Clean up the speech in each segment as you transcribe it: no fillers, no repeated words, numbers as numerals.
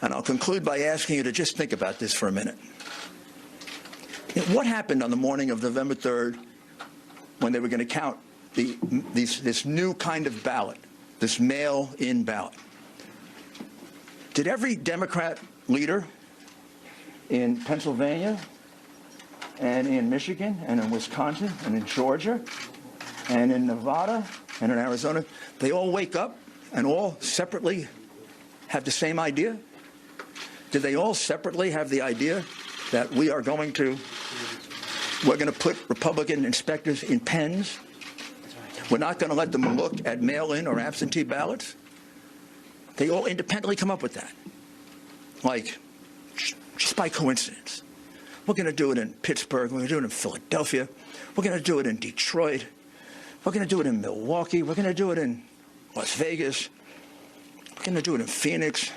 And I'll conclude by asking you to just think about this for a minute. What happened on the morning of November 3rd when they were going to count this new kind of ballot, this mail-in ballot? Did every Democrat leader in Pennsylvania and in Michigan and in Wisconsin and in Georgia and in Nevada and in Arizona, they all wake up and all separately have the same idea? Did they all separately have the idea that we're going to put Republican inspectors in pens? We're not going to let them look at mail-in or absentee ballots? They all independently come up with that, like just by coincidence. We're going to do it in Pittsburgh. We're going to do it in Philadelphia. We're going to do it in Detroit. We're going to do it in Milwaukee. We're going to do it in Las Vegas. We're going to do it in Phoenix.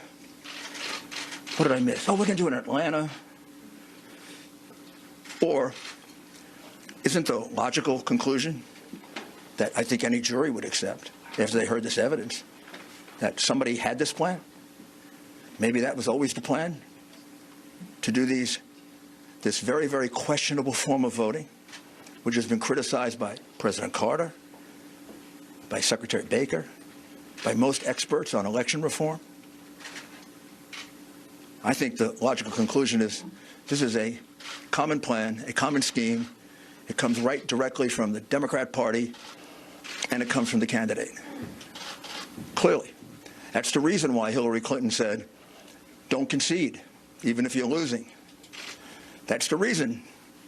What did I miss? Oh, we're going to do it in Atlanta. Or isn't the logical conclusion that I think any jury would accept after they heard this evidence that somebody had this plan? Maybe that was always the plan, to do this very, very questionable form of voting, which has been criticized by President Carter, by Secretary Baker, by most experts on election reform. I think the logical conclusion is this is a common plan, a common scheme. It comes right directly from the Democrat Party, and it comes from the candidate. Clearly. That's the reason why Hillary Clinton said, don't concede, even if you're losing. That's the reason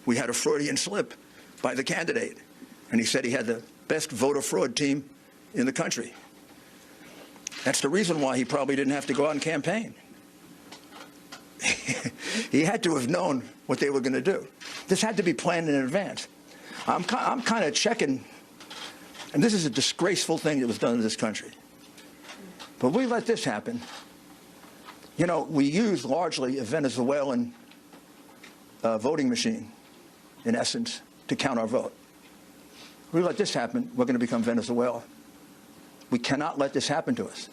we had a Freudian slip by the candidate. And he said he had the best voter fraud team in the country. That's the reason why he probably didn't have to go out and campaign. He had to have known what they were going to do. This had to be planned in advance. I'm kind of checking, and this is a disgraceful thing that was done in this country. But we let this happen. You know, we used largely a Venezuelan voting machine, in essence, to count our vote. We let this happen, we're going to become Venezuela. We cannot let this happen to us.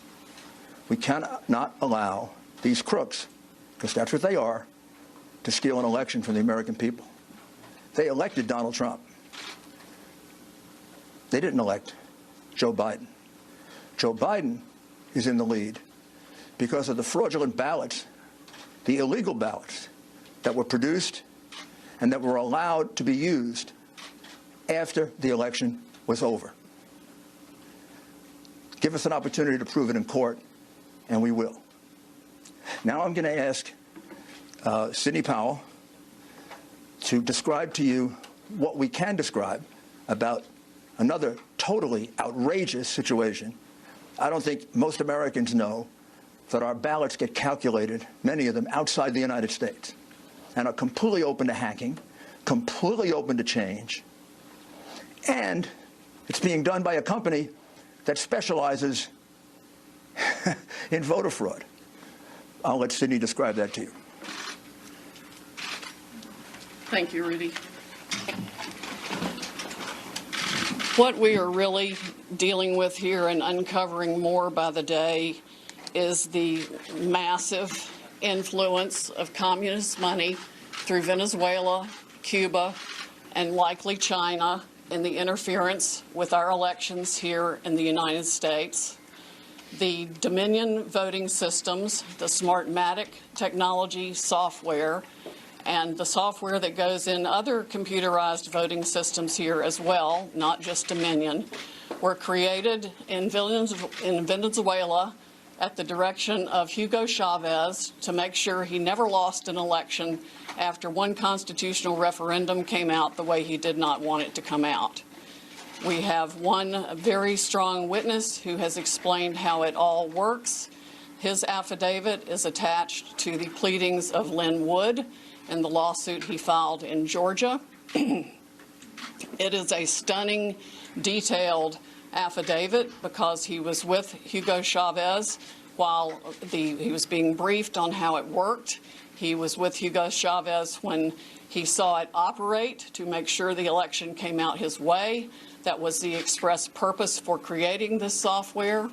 We cannot not allow these crooks, because that's what they are, to steal an election from the American people. They elected Donald Trump. They didn't elect Joe Biden. Joe Biden is in the lead because of the fraudulent ballots, the illegal ballots that were produced and that were allowed to be used after the election was over. Give us an opportunity to prove it in court, and we will. Now I'm going to ask Sidney Powell to describe to you what we can describe about another totally outrageous situation. I don't think most Americans know that our ballots get calculated, many of them outside the United States, and are completely open to hacking, completely open to change, and it's being done by a company that specializes in voter fraud. I'll let Sidney describe that to you. Thank you, Rudy. What we are really dealing with here and uncovering more by the day is the massive influence of communist money through Venezuela, Cuba, and likely China in the interference with our elections here in the United States. The Dominion voting systems, the Smartmatic technology software, and the software that goes in other computerized voting systems here as well, not just Dominion, were created in Venezuela at the direction of Hugo Chavez to make sure he never lost an election after one constitutional referendum came out the way he did not want it to come out. We have one very strong witness who has explained how it all works. His affidavit is attached to the pleadings of Lynn Wood in the lawsuit he filed in Georgia. It is a stunning, detailed affidavit because he was with Hugo Chavez while he was being briefed on how it worked. He was with Hugo Chavez when he saw it operate to make sure the election came out his way. That was the express purpose for creating this software.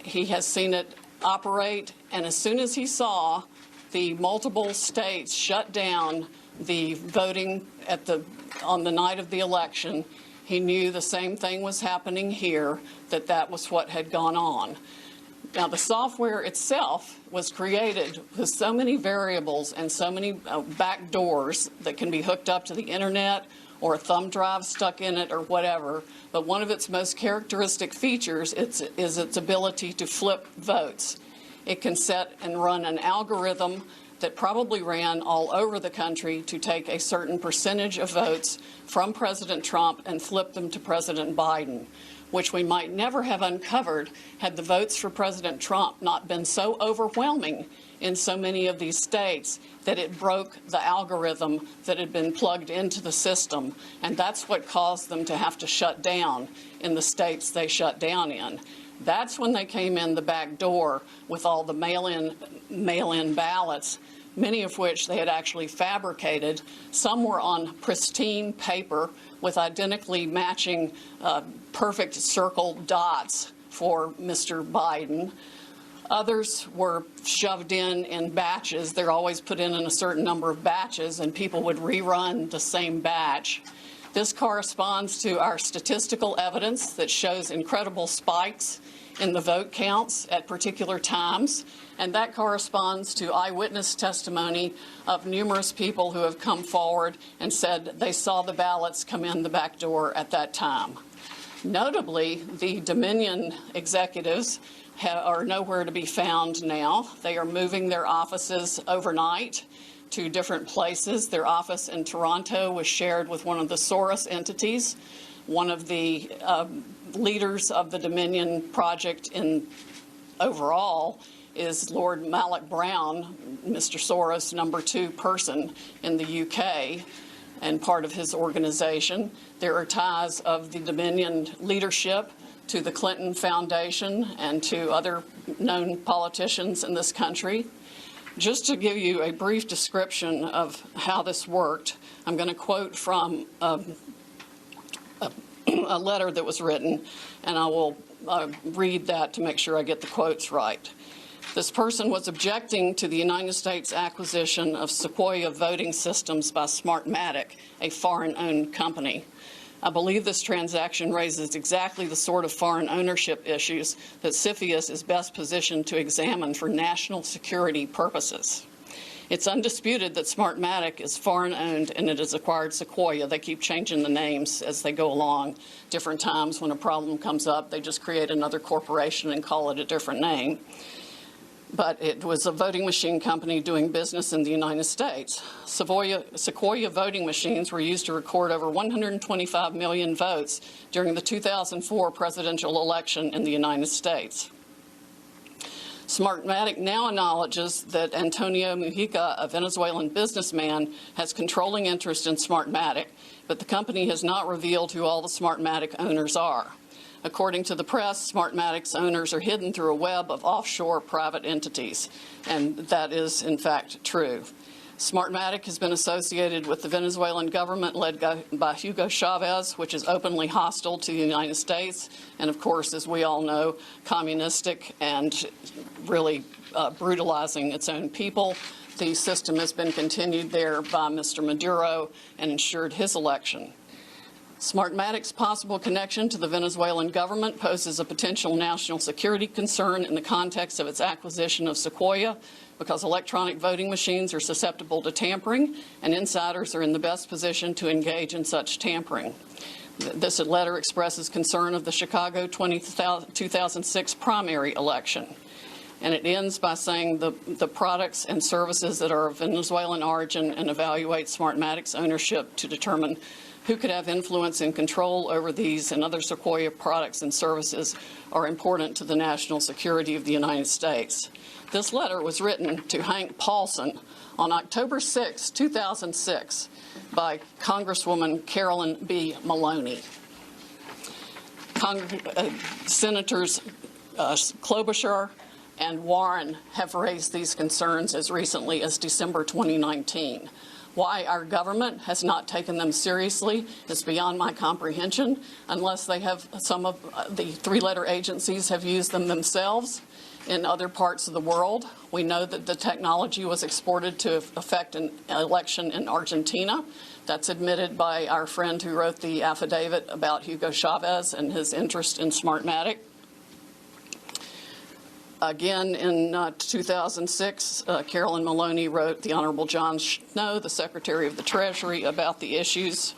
He has seen it operate And as soon as he saw the multiple states shut down the voting on the night of the election, he knew the same thing was happening here, that was what had gone on. Now, the software itself was created with so many variables and so many back doors that can be hooked up to the internet or a thumb drive stuck in it or whatever. But one of its most characteristic features is its ability to flip votes. It can set and run an algorithm that probably ran all over the country to take a certain percentage of votes from President Trump and flip them to President Biden, which we might never have uncovered had the votes for President Trump not been so overwhelming in so many of these states that it broke the algorithm that had been plugged into the system. And that's what caused them to have to shut down in the states they shut down in. That's when they came in the back door with all the mail-in ballots, many of which they had actually fabricated. Some were on pristine paper with identically matching perfect circle dots for Mr. Biden. Others were shoved in batches. They're always put in a certain number of batches, and people would rerun the same batch. This corresponds to our statistical evidence that shows incredible spikes in the vote counts at particular times, and that corresponds to eyewitness testimony of numerous people who have come forward and said they saw the ballots come in the back door at that time. Notably, the Dominion executives are nowhere to be found now. They are moving their offices overnight to different places. Their office in Toronto was shared with one of the Soros entities. One of the leaders of the Dominion project overall is Lord Malloch Brown, Mr. Soros' number 2 person in the UK, and part of his organization. There are ties of the Dominion leadership to the Clinton Foundation and to other known politicians in this country. Just to give you a brief description of how this worked, I'm going to quote from a letter that was written, and I will read that to make sure I get the quotes right. This person was objecting to the United States acquisition of Sequoia voting systems by Smartmatic, a foreign-owned company. I believe this transaction raises exactly the sort of foreign ownership issues that CFIUS is best positioned to examine for national security purposes. It's undisputed that Smartmatic is foreign-owned and it has acquired Sequoia. They keep changing the names as they go along. Different times when a problem comes up, they just create another corporation and call it a different name. But it was a voting machine company doing business in the United States. Sequoia voting machines were used to record over 125 million votes during the 2004 presidential election in the United States. Smartmatic now acknowledges that Antonio Mujica, a Venezuelan businessman, has controlling interest in Smartmatic, but the company has not revealed who all the Smartmatic owners are. According to the press, Smartmatic's owners are hidden through a web of offshore private entities, and that is, in fact, true. Smartmatic has been associated with the Venezuelan government led by Hugo Chavez, which is openly hostile to the United States, and of course, as we all know, communistic and really brutalizing its own people. The system has been continued there by Mr. Maduro and ensured his election. Smartmatic's possible connection to the Venezuelan government poses a potential national security concern in the context of its acquisition of Sequoia, because electronic voting machines are susceptible to tampering, and insiders are in the best position to engage in such tampering. This letter expresses concern of the Chicago 2006 primary election. And it ends by saying the products and services that are of Venezuelan origin, and evaluate Smartmatic's ownership to determine who could have influence and control over these and other Sequoia products and services are important to the national security of the United States. This letter was written to Hank Paulson on October 6, 2006 by Congresswoman Carolyn B. Maloney. Senators Klobuchar and Warren have raised these concerns as recently as December 2019. Why our government has not taken them seriously is beyond my comprehension, unless they have, some of the three-letter agencies have used them themselves. in other parts of the world. We know that the technology was exported to affect an election in Argentina. That's admitted by our friend who wrote the affidavit about Hugo Chavez and his interest in Smartmatic. Again, in 2006, Carolyn Maloney wrote the Honorable John Snow, the Secretary of the Treasury, about the issues.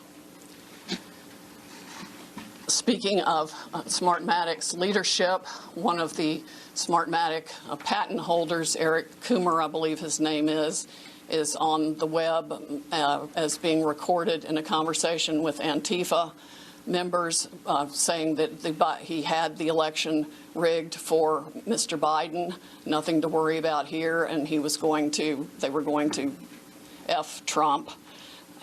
Speaking of Smartmatic's leadership, one of the Smartmatic patent holders, Eric Coomer, I believe his name is on the web as being recorded in a conversation with Antifa members saying that he had the election rigged for Mr. Biden, nothing to worry about here, and they were going to F Trump.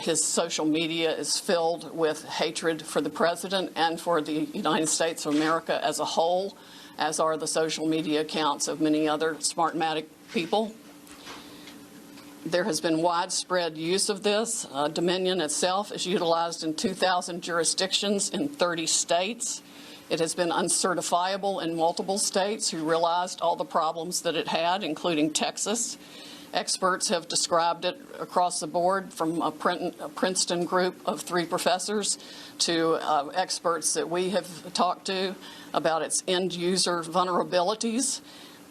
His social media is filled with hatred for the president and for the United States of America as a whole, as are the social media accounts of many other Smartmatic people. There has been widespread use of this. Dominion itself is utilized in 2,000 jurisdictions in 30 states. It has been uncertifiable in multiple states who realized all the problems that it had, including Texas. Experts have described it across the board, from a Princeton group of 3 professors to experts that we have talked to about its end-user vulnerabilities.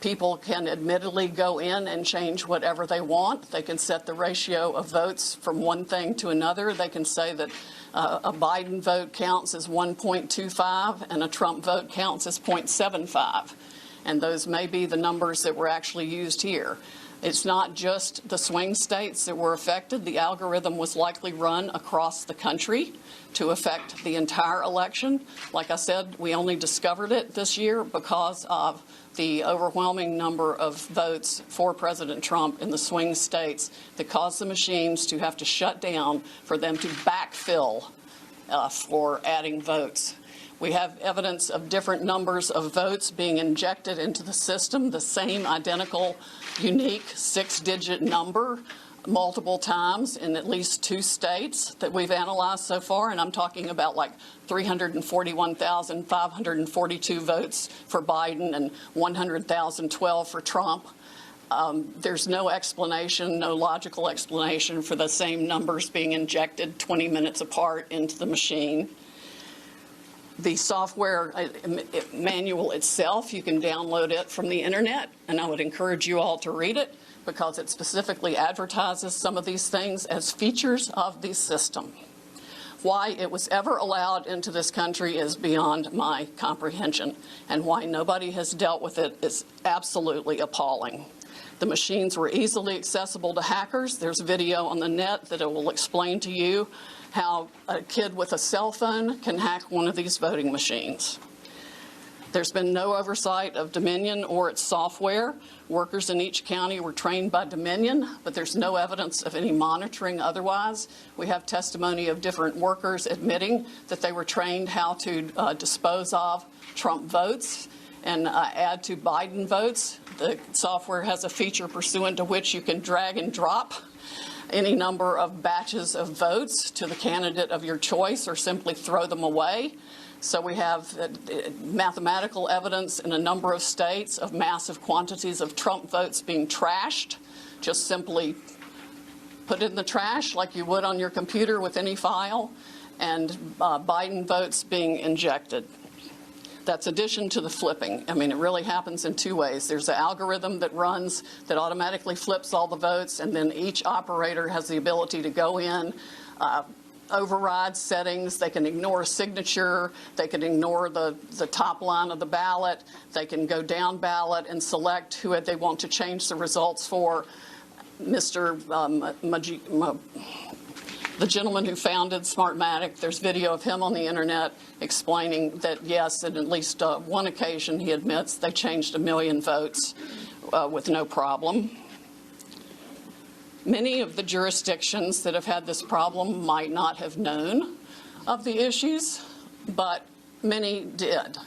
People can admittedly go in and change whatever they want. They can set the ratio of votes from one thing to another. They can say that a Biden vote counts as 1.25 and a Trump vote counts as 0.75. And those may be the numbers that were actually used here. It's not just the swing states that were affected. The algorithm was likely run across the country to affect the entire election. Like I said, we only discovered it this year because of the overwhelming number of votes for President Trump in the swing states that caused the machines to have to shut down for them to backfill for adding votes. We have evidence of different numbers of votes being injected into the system, the same identical, unique 6-digit number multiple times in at least 2 states that we've analyzed so far, and I'm talking about like 341,542 votes for Biden and 100,012 for Trump. There's no explanation, no logical explanation for the same numbers being injected 20 minutes apart into the machine. The software manual itself, you can download it from the internet, and I would encourage you all to read it because it specifically advertises some of these things as features of the system. Why it was ever allowed into this country is beyond my comprehension, and why nobody has dealt with it is absolutely appalling. The machines were easily accessible to hackers. There's video on the net that it will explain to you how a kid with a cell phone can hack one of these voting machines. There's been no oversight of Dominion or its software. Workers in each county were trained by Dominion, but there's no evidence of any monitoring otherwise. We have testimony of different workers admitting that they were trained how to dispose of Trump votes and add to Biden votes. The software has a feature pursuant to which you can drag and drop any number of batches of votes to the candidate of your choice or simply throw them away. So we have mathematical evidence in a number of states of massive quantities of Trump votes being trashed. Just simply put it in the trash like you would on your computer with any file, and Biden votes being injected. That's addition to the flipping. I mean, it really happens in 2 ways. There's an algorithm that runs that automatically flips all the votes, and then each operator has the ability to go in, override settings. They can ignore a signature. They can ignore the top line of the ballot. They can go down ballot and select who they want to change the results for. The gentleman who founded Smartmatic, there's video of him on the internet explaining that, yes, at least one occasion, he admits they changed 1 million votes with no problem. Many of the jurisdictions that have had this problem might not have known of the issues, but many did.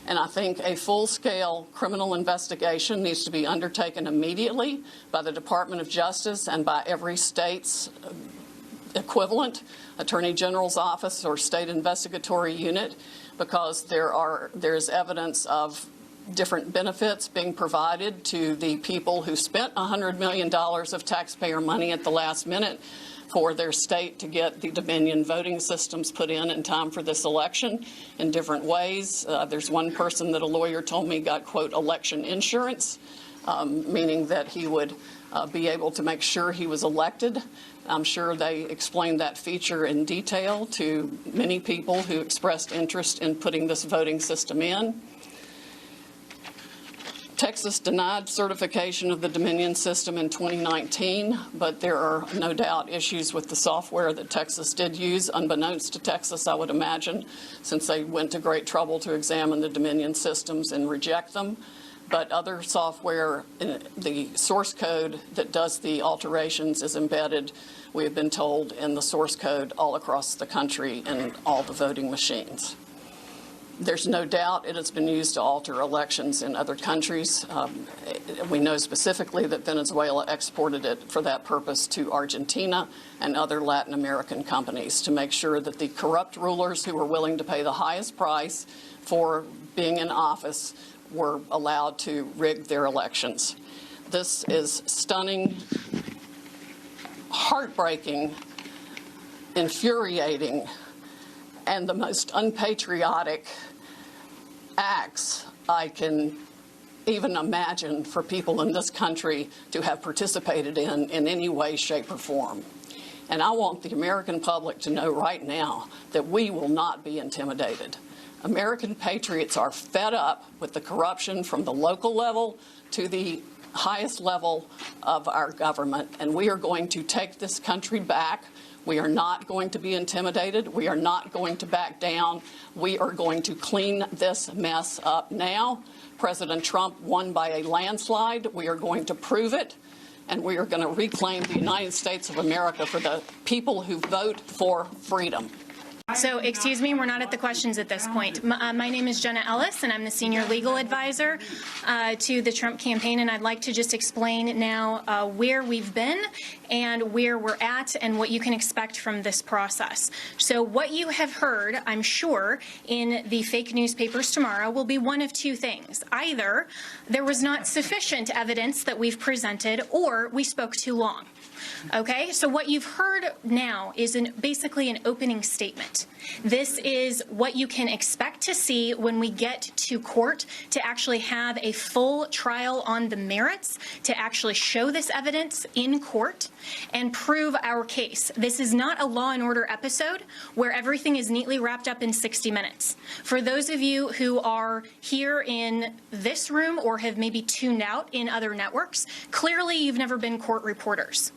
And I think a full-scale criminal investigation needs to be undertaken immediately by the Department of Justice and by every state's equivalent Attorney General's office or state investigatory unit, because there's evidence of different benefits being provided to the people who spent $100 million of taxpayer money at the last minute for their state to get the Dominion voting systems put in time for this election in different ways. There's one person that a lawyer told me got, quote, election insurance, meaning that he would be able to make sure he was elected. I'm sure they explained that feature in detail to many people who expressed interest in putting this voting system in. Texas denied certification of the Dominion system in 2019, but there are no doubt issues with the software that Texas did use, unbeknownst to Texas, I would imagine, since they went to great trouble to examine the Dominion systems and reject them. But other software, the source code that does the alterations is embedded, we have been told, in the source code all across the country and all the voting machines. There's no doubt it has been used to alter elections in other countries. We know specifically that Venezuela exported it for that purpose to Argentina and other Latin American companies to make sure that the corrupt rulers who were willing to pay the highest price for being in office were allowed to rig their elections. This is stunning, heartbreaking, infuriating, and the most unpatriotic acts I can even imagine for people in this country to have participated in any way, shape, or form. And I want the American public to know right now that we will not be intimidated. American patriots are fed up with the corruption from the local level to the highest level of our government, and we are going to take this country back. We are not going to be intimidated. We are not going to back down. We are going to clean this mess up now. President Trump won by a landslide. We are going to prove it, and we are going to reclaim the United States of America for the people who vote for freedom. So, excuse me, we're not at the questions at this point. My name is Jenna Ellis, and I'm the senior legal advisor to the Trump campaign, and I'd like to just explain now where we've been and where we're at and what you can expect from this process. So what you have heard, I'm sure, in the fake newspapers tomorrow will be one of two things. Either there was not sufficient evidence that we've presented, or we spoke too long. Okay, so what you've heard now is basically an opening statement. This is what you can expect to see when we get to court to actually have a full trial on the merits, to actually show this evidence in court and prove our case. This is not a Law and Order episode where everything is neatly wrapped up in 60 minutes. For those of you who are here in this room or have maybe tuned out in other networks, clearly you've never been court reporters.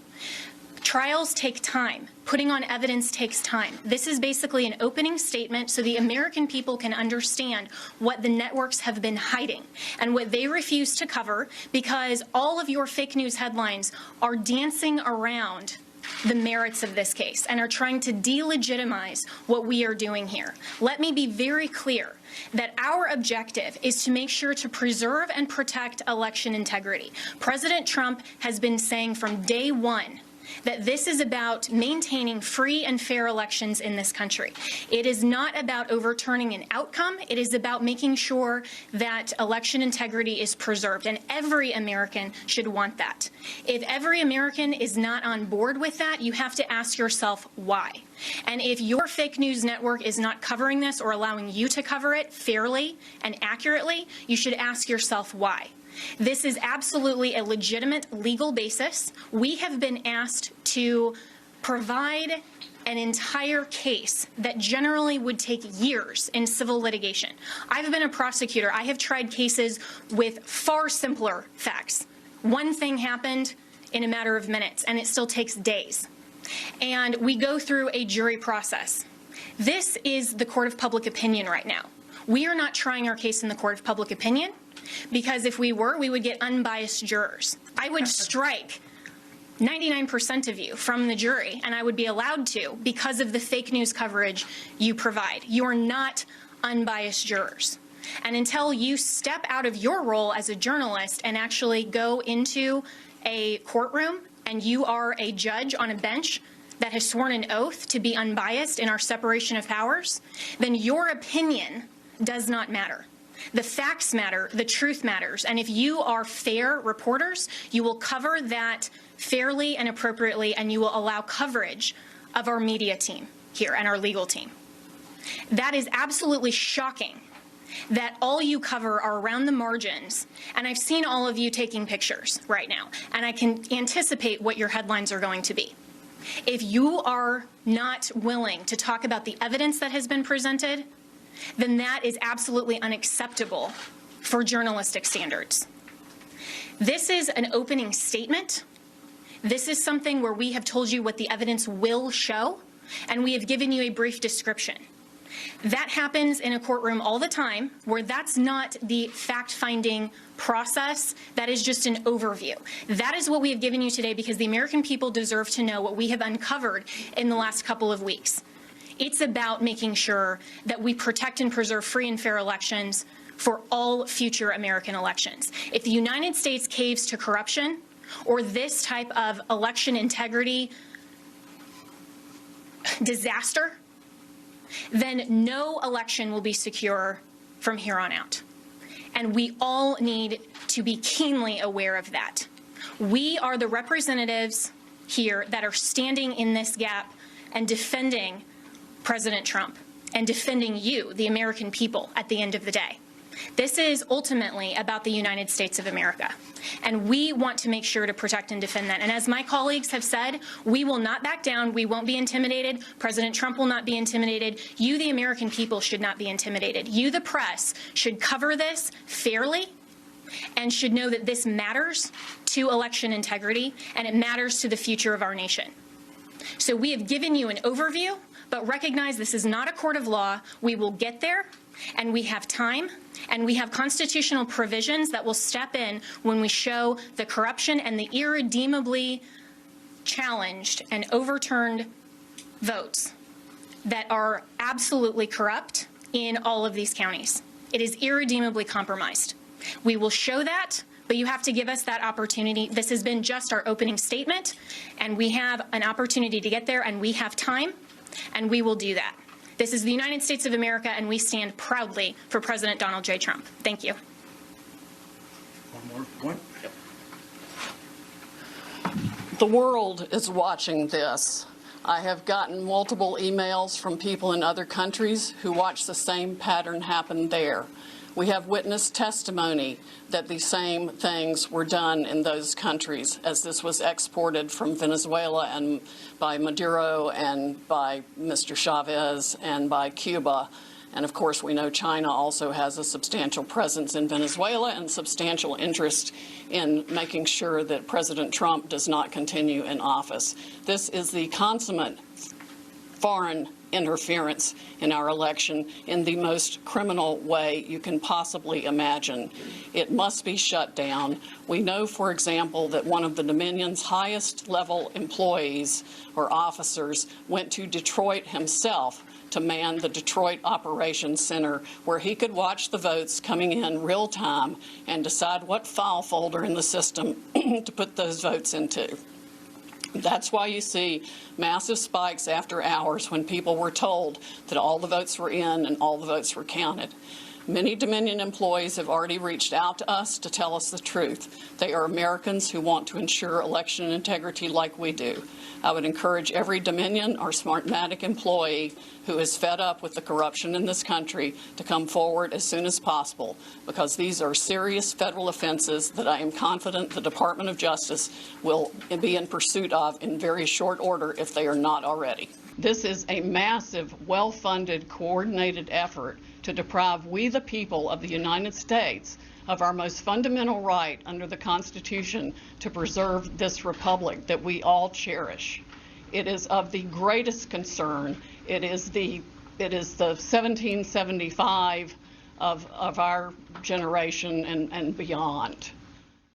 Trials take time. Putting on evidence takes time. This is basically an opening statement so the American people can understand what the networks have been hiding and what they refuse to cover, because all of your fake news headlines are dancing around the merits of this case and are trying to delegitimize what we are doing here. Let me be very clear that our objective is to make sure to preserve and protect election integrity. President Trump has been saying from day one that this is about maintaining free and fair elections in this country. It is not about overturning an outcome. It is about making sure that election integrity is preserved, and every American should want that. If every American is not on board with that, you have to ask yourself why. And if your fake news network is not covering this or allowing you to cover it fairly and accurately, you should ask yourself why. This is absolutely a legitimate legal basis. We have been asked to provide an entire case that generally would take years in civil litigation. I've been a prosecutor. I have tried cases with far simpler facts. One thing happened in a matter of minutes, and it still takes days. And we go through a jury process. This is the court of public opinion right now. We are not trying our case in the court of public opinion, because if we were, we would get unbiased jurors. I would strike 99% of you from the jury, and I would be allowed to because of the fake news coverage you provide. You are not unbiased jurors. And until you step out of your role as a journalist and actually go into a courtroom and you are a judge on a bench that has sworn an oath to be unbiased in our separation of powers, then your opinion does not matter. The facts matter, the truth matters, and if you are fair reporters, you will cover that fairly and appropriately, and you will allow coverage of our media team here and our legal team. That is absolutely shocking that all you cover are around the margins, and I've seen all of you taking pictures right now, and I can anticipate what your headlines are going to be. If you are not willing to talk about the evidence that has been presented, then that is absolutely unacceptable for journalistic standards. This is an opening statement. This is something where we have told you what the evidence will show, and we have given you a brief description. That happens in a courtroom all the time, where that's not the fact-finding process. That is just an overview. That is what we have given you today, because the American people deserve to know what we have uncovered in the last couple of weeks. It's about making sure that we protect and preserve free and fair elections for all future American elections. If the United States caves to corruption or this type of election integrity disaster, then no election will be secure from here on out. And we all need to be keenly aware of that. We are the representatives here that are standing in this gap and defending President Trump and defending you, the American people, at the end of the day. This is ultimately about the United States of America, and we want to make sure to protect and defend that. And as my colleagues have said, we will not back down. We won't be intimidated. President Trump will not be intimidated. You, the American people, should not be intimidated. You, the press, should cover this fairly and should know that this matters to election integrity and it matters to the future of our nation. So we have given you an overview, but recognize this is not a court of law. We will get there, and we have time, and we have constitutional provisions that will step in when we show the corruption and the irredeemably challenged and overturned votes that are absolutely corrupt in all of these counties. It is irredeemably compromised. We will show that, but you have to give us that opportunity. This has been just our opening statement, and we have an opportunity to get there, and we have time, and we will do that. This is the United States of America, and we stand proudly for President Donald J. Trump. Thank you. One more point. The world is watching this. I have gotten multiple emails from people in other countries who watch the same pattern happen there. We have witness testimony that the same things were done in those countries as this was exported from Venezuela and by Maduro and by Mr. Chavez and by Cuba. And of course, we know China also has a substantial presence in Venezuela and substantial interest in making sure that President Trump does not continue in office. This is the consummate foreign interference in our election in the most criminal way you can possibly imagine. It must be shut down. We know, for example, that one of the Dominion's highest level employees or officers went to Detroit himself to man the Detroit Operations Center, where he could watch the votes coming in real time and decide what file folder in the system to put those votes into. That's why you see massive spikes after hours when people were told that all the votes were in and all the votes were counted. Many Dominion employees have already reached out to us to tell us the truth. They are Americans who want to ensure election integrity like we do. I would encourage every Dominion or Smartmatic employee who is fed up with the corruption in this country to come forward as soon as possible, because these are serious federal offenses that I am confident the Department of Justice will be in pursuit of in very short order if they are not already. This is a massive, well-funded, coordinated effort to deprive we the people of the United States of our most fundamental right under the Constitution to preserve this republic that we all cherish. It is of the greatest concern. It is the 1775 of our generation and beyond.